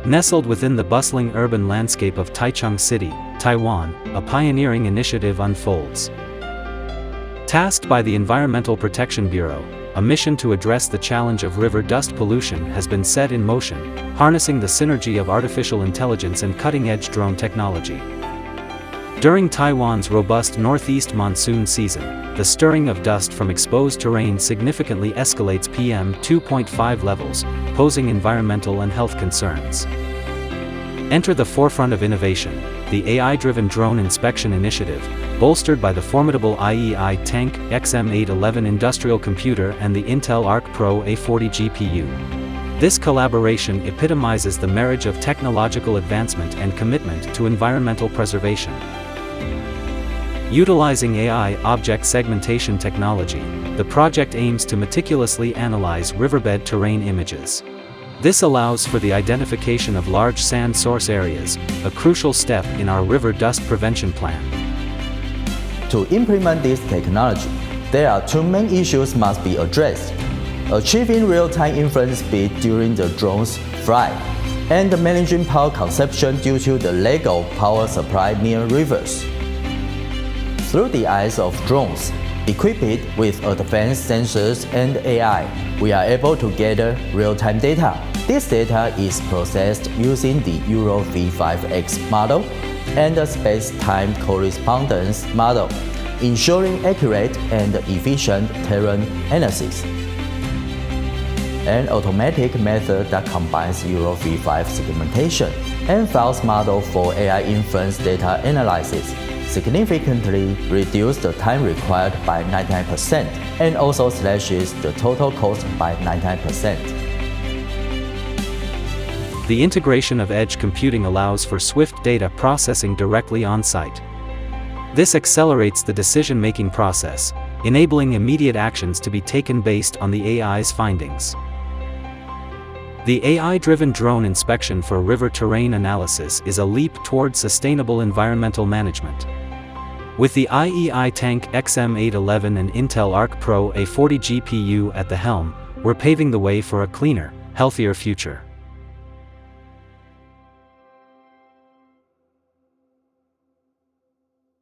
Nestled within the bustling urban landscape of Taichung City, Taiwan, a pioneering initiative unfolds. Tasked by the Environmental Protection Bureau, a mission to address the challenge of river dust pollution has been set in motion, harnessing the synergy of artificial intelligence and cutting-edge drone technology. During Taiwan's robust northeast monsoon season, the stirring of dust from exposed terrain significantly escalates PM 2.5 levels, posing environmental and health concerns. Enter the forefront of innovation, the AI-driven drone inspection initiative, bolstered by the formidable iEi TANK-XM811 industrial computer and the Intel Arc Pro A40 GPU. This collaboration epitomizes the marriage of technological advancement and commitment to environmental preservation. Utilizing AI object segmentation technology, the project aims to meticulously analyze riverbed terrain images. This allows for the identification of large sand source areas, a crucial step in our river dust prevention plan. To implement this technology, there are two main issues must be addressed: achieving real-time inference speed during the drone's flight, and managing power consumption due to the lack of power supply near rivers. Through the eyes of drones, equipped with advanced sensors and AI, we are able to gather real-time data. This data is processed using the Euro V5X model and the space-time correspondence model, ensuring accurate and efficient terrain analysis. An automatic method that combines Euro V5 segmentation and Fowl's model for AI inference data analysis significantly reduces the time required by 99% and also slashes the total cost by 99%. The integration of edge computing allows for swift data processing directly on-site. This accelerates the decision-making process, enabling immediate actions to be taken based on the AI's findings. The AI-driven drone inspection for river terrain analysis is a leap toward sustainable environmental management. With the iEi TANK-XM811 and Intel Arc Pro A40 GPU at the helm, we're paving the way for a cleaner, healthier future.